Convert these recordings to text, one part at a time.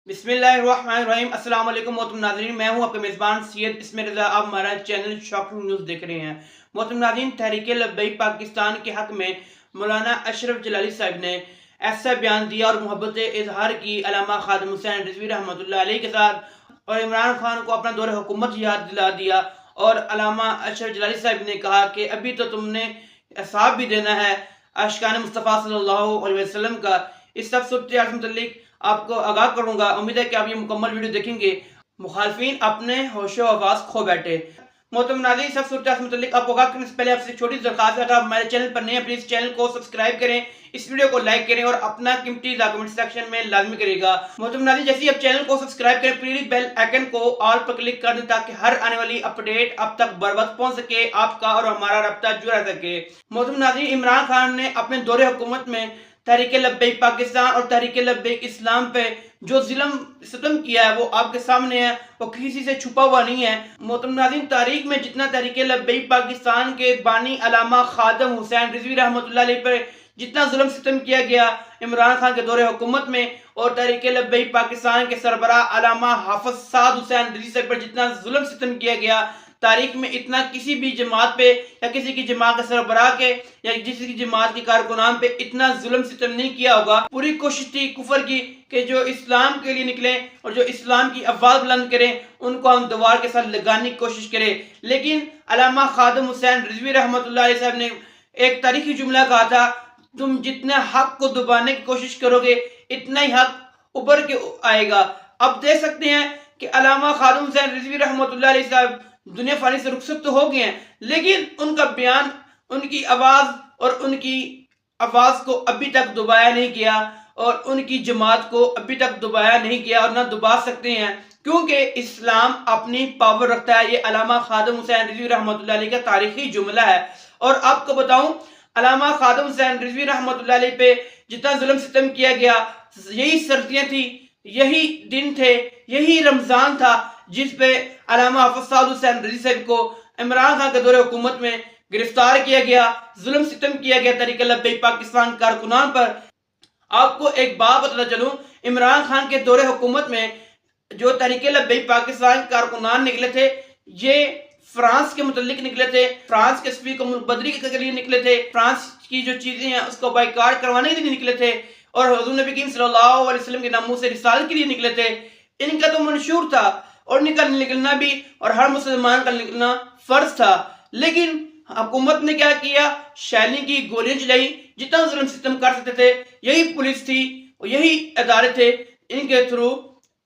بسم اللہ الرحمن الرحیم۔ السلام علیکم محترم ناظرین، میں ہوں آپ کا میزبان سید اسم رضا۔ آپ ہمارا چینل شاکنگ نیوز دیکھ رہے ہیں۔ محترم ناظرین، تحریک لبیک پاکستان کے حق میں مولانا اشرف جلالی صاحب نے ایسا بیان دیا اور محبت اظہار کی علامہ خادم حسین رضوی رحمۃ اللہ علیہ کے ساتھ، اور عمران خان کو اپنا دور حکومت یاد دلا دیا۔ اور علامہ اشرف جلالی صاحب نے کہا کہ ابھی تو تم نے حساب بھی دینا ہے عاشقان مصطفیٰ صلی اللہ علیہ وسلم کا۔ اس سب صورتحال سے متعلق آپ کو آگاہ کروں گا۔ امید ہے کہ آپ یہ مکمل ویڈیو دیکھیں گے۔ مخالفین اپنے ہوش و حواس کھو بیٹھے۔ محترم ناظرین، سب صورتحال سے متعلق آپ کو آگاہ کرنے سے پہلے آپ سے چھوٹی درخواست ہے، اگر آپ ہمارے چینل پر نئے ہیں پلیز چینل کو سبسکرائب کریں، اس ویڈیو کو لائک کریں اور اپنا قیمتی کمنٹ سیکشن میں لازمی کرے گا۔ محترم ناظرین، جیسے ہی آپ چینل کو سبسکرائب کریں پلیز بیل آئیکن کو آل پر کلک کر دیں تاکہ ہر آنے والی اپڈیٹ آپ تک بر وقت پہنچ سکے، آپ کا اور ہمارا رابطہ جڑا رہ سکے۔ محترم ناظرین، عمران خان نے اپنے دور حکومت میں تحریک لبیک پاکستان اور تحریک لبیک اسلام پہ جو ظلم ستم کیا ہے وہ آپ کے سامنے ہے، وہ کسی سے چھپا ہوا نہیں ہے۔ محترم ناظرین، تاریخ میں جتنا تحریک لبیک پاکستان کے بانی علامہ خادم حسین رضوی رحمۃ اللہ علیہ پر جتنا ظلم ستم کیا گیا عمران خان کے دور حکومت میں، اور تحریک لبیک پاکستان کے سربراہ علامہ حافظ سعد حسین رضوی صاحب پر جتنا ظلم ستم کیا گیا، تاریخ میں اتنا کسی بھی جماعت پہ یا کسی کی جماعت کے سربراہ کے یا کسی کی جماعت کی کارکنان پہ اتنا ظلم ستم نہیں کیا ہوگا۔ پوری کوشش تھی کفر کی کہ جو اسلام کے لیے نکلیں اور جو اسلام کی آواز بلند کریں ان کو ہم دیوار کے ساتھ لگانے کی کوشش کریں، لیکن علامہ خادم حسین رضوی رحمۃ اللہ علیہ صاحب نے ایک تاریخی جملہ کہا تھا، تم جتنے حق کو دبانے کی کوشش کرو گے اتنا ہی حق ابھر کے آئے گا۔ اب دیکھ سکتے ہیں کہ علامہ خادم حسین رضوی رحمۃ اللہ علیہ صاحب دنیا فانی سے رخصت تو ہو گئے ہیں، لیکن ان کا بیان، ان کی آواز اور ان کی آواز کو ابھی تک دبایا نہیں گیا، اور ان کی جماعت کو ابھی تک دبایا نہیں گیا اور نہ دبا سکتے ہیں، کیونکہ اسلام اپنی پاور رکھتا ہے۔ یہ علامہ خادم حسین رضوی رحمۃ اللہ علیہ کا تاریخی جملہ ہے۔ اور آپ کو بتاؤں، علامہ خادم حسین رضوی رحمۃ اللہ علیہ پہ جتنا ظلم ستم کیا گیا، یہی سردیاں تھی، یہی دن تھے، یہی رمضان تھا جس پہ علامہ حافظ سعد حسین رضوی صاحب کو عمران خان کے دور حکومت میں گرفتار کیا گیا، ظلم ستم کیا گیا تحریک لبیک پاکستان کارکنان پر۔ آپ کو ایک بات بتانا چلوں، عمران خان کے دور حکومت میں جو تحریک لبیک پاکستان کارکنان نکلے تھے یہ فرانس کے متعلق نکلے تھے، فرانس کے سفیر کو ملک بدری کے لیے نکلے تھے، فرانس کی جو چیزیں ہیں اس کو بائیکاٹ کروانے کے لیے نکلے تھے، اور حضور نبی کریم صلی اللہ علیہ وسلم کے ناموس رسالت کے لیے نکلے تھے۔ ان کا تو منشور تھا اور ان کا نکلنا بھی اور ہر مسلمان کا نکلنا فرض تھا، لیکن حکومت نے کیا کیا؟ شیلنگ کی، گولیاں چلائی، جتنا ظلم ستم کر سکتے تھے یہی پولیس تھی اور یہی ادارے تھے، ان کے تھرو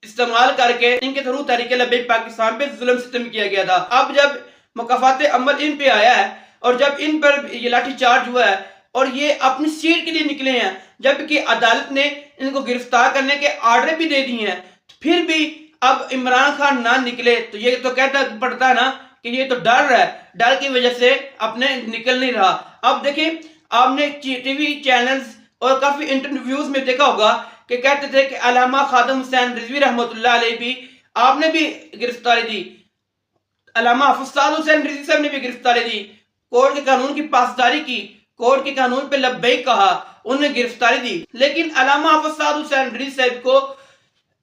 استعمال کر کے ان کے تھرو تحریک لبیک پاکستان پہ ظلم ستم کیا گیا تھا۔ اب جب مکافات عمل ان پہ آیا ہے اور جب ان پر یہ لاٹھی چارج ہوا ہے اور یہ اپنی سیٹ کے لیے نکلے ہیں، جبکہ عدالت نے ان کو گرفتار کرنے کے آرڈر بھی دے دیے ہیں، پھر بھی اب عمران خان نہ نکلے تو یہ تو کہتا پڑتا ہے نا کہ یہ تو ڈر رہا ہے، ڈر کی وجہ سے اپنے نکل نہیں رہا۔ اب دیکھیں، آپ نے ٹی وی چینلز اور کافی انٹرویوز میں دیکھا ہوگا کہ کہتے تھے کہ علامہ خادم حسین رضوی رحمۃ اللہ علیہ بھی، آپ نے بھی گرفتاری دی، علامہ حافظ سعد حسین رضوی صاحب نے بھی گرفتاری دی، کورٹ کے قانون کی پاسداری کی، کورٹ کے قانون پہ لبیک کہا، انہوں نے گرفتاری دی، لیکن علامہ حافظ سعد حسین رضوی صاحب کو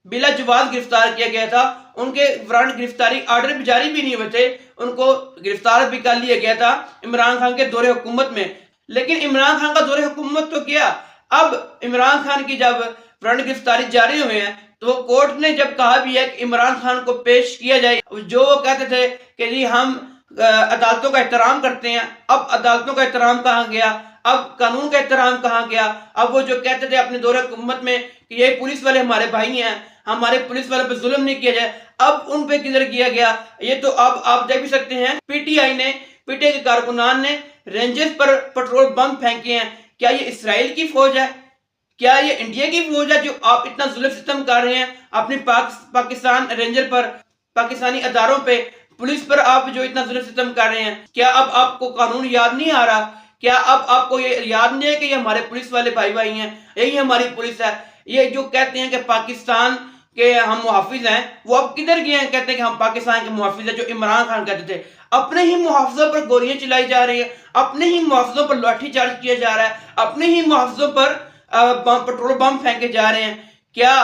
بلا جواز گرفتار کیا گیا تھا، ان کے وارنٹ گرفتاری آرڈر بھی جاری بھی نہیں ہوئے تھے، ان کو گرفتار بھی کر لیا گیا تھا عمران خان کے دور حکومت میں۔ لیکن عمران خان کا دور حکومت تو کیا، اب عمران خان کی جب وارنٹ گرفتاری جاری ہوئے ہیں تو کورٹ نے جب کہا بھی ہے کہ عمران خان کو پیش کیا جائے، جو وہ کہتے تھے کہ جی ہم عدالتوں کا احترام کرتے ہیں، اب عدالتوں کا احترام کہاں گیا، اب قانون کا احترام کہاں گیا؟ اب وہ جو کہتے تھے اپنے دور حکومت میں کہ یہ پولیس والے ہمارے بھائی ہیں، ہمارے پولیس والے پہ ظلم نہیں کیا جائے، اب ان پہ کدھر کیا گیا؟ یہ تو اب آپ دیکھ بھی سکتے ہیں، پی ٹی آئی نے، پی ٹی آئی کے کارکنان نے رینجرز پر پٹرول بم پھینکے ہیں۔ کیا یہ اسرائیل کی فوج ہے؟ کیا یہ انڈیا کی فوج ہے جو آپ اتنا ظلم ستم کر رہے ہیں اپنی پاکستان رینجر پر، پاکستانی اداروں پہ، پولیس پر آپ جو اتنا ظلم ستم کر رہے ہیں؟ کیا اب آپ کو قانون یاد نہیں آ رہا؟ کیا اب آپ کو یہ یاد نہیں ہے کہ یہ ہمارے پولیس والے بھائی بھائی ہیں، یہی ہماری پولیس ہے؟ یہ جو کہتے ہیں کہ پاکستان کے ہم محافظ ہیں، وہ اب کدھر گئے ہیں؟ کہتے ہیں کہ ہم پاکستان کے محافظ ہیں، جو عمران خان کہتے تھے۔ اپنے ہی محافظوں پر گولیاں چلائی جا رہی ہیں، اپنے ہی محافظوں پر لاٹھی چارج کیا جا رہا ہے، اپنے ہی محافظوں پر پٹرول بم پھینکے جا رہے ہیں۔ کیا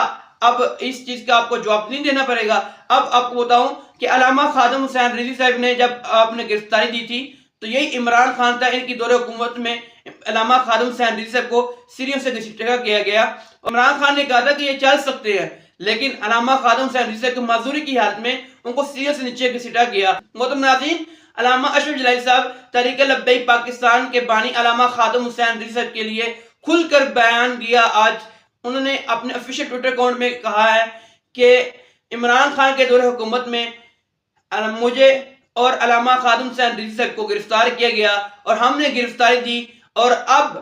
اب اس چیز کا آپ کو جواب نہیں دینا پڑے گا۔ اب آپ کو بتاؤں کہ علامہ خادم حسین رضوی صاحب نے جب آپ نے گرفتاری دی تھی تو یہی عمران خان تھا، ان کی دور حکومت میں علامہ خادم حسین رضوی صاحب کو سیریوں سے گھسیٹا کیا گیا۔ عمران خان نے کہا تھا کہ یہ چل سکتے ہیں، لیکن علامہ خادم حسین رضوی صاحب کی معذوری کی حالت میں ان کو سیریوں سے نیچے گھسیٹا گیا۔ محترم ناظرین، علامہ اشرف جلالی صاحب تحریک لبیک پاکستان کے بانی علامہ خادم حسین رضوی صاحب کے لیے کھل کر بیان دیا۔ آج انہوں نے اپنے آفیشیل ٹویٹر اکاؤنٹ میں کہا ہے کہ عمران خان کے دور حکومت میں مجھے اور علامہ خادم حسین رضوی صاحب کو گرفتار کیا گیا اور ہم نے گرفتاری دی، اور اب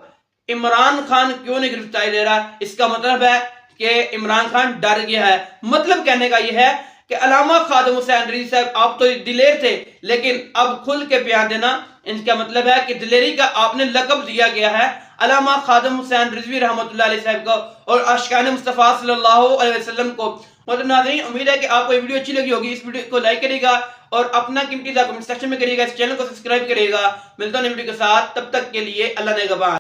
عمران خان کیوں نہیں گرفتاری لے رہا؟ اس کا مطلب ہے کہ عمران خان ڈر گیا ہے۔ مطلب کہنے کا یہ ہے کہ علامہ خادم حسین رضوی صاحب آپ تو دلیر تھے، لیکن اب کھل کے بیان دینا، ان کا مطلب ہے کہ دلیری کا آپ نے لقب دیا گیا ہے علامہ خادم حسین رضوی رحمۃ اللہ علیہ صاحب کو اور عاشقان مصطفیٰ صلی اللہ علیہ وسلم کو۔ محترم ناظرین، امید ہے کہ آپ کو یہ ویڈیو اچھی لگی ہوگی۔ اس ویڈیو کو لائک کرے گا اور اپنا قیمتی رائے کمنٹ سیکشن میں کریے گا، اس چینل کو سبسکرائب کرے گا۔ ملتا ہوں نئی ویڈیو کے ساتھ، تب تک کے لیے اللہ نگہبان۔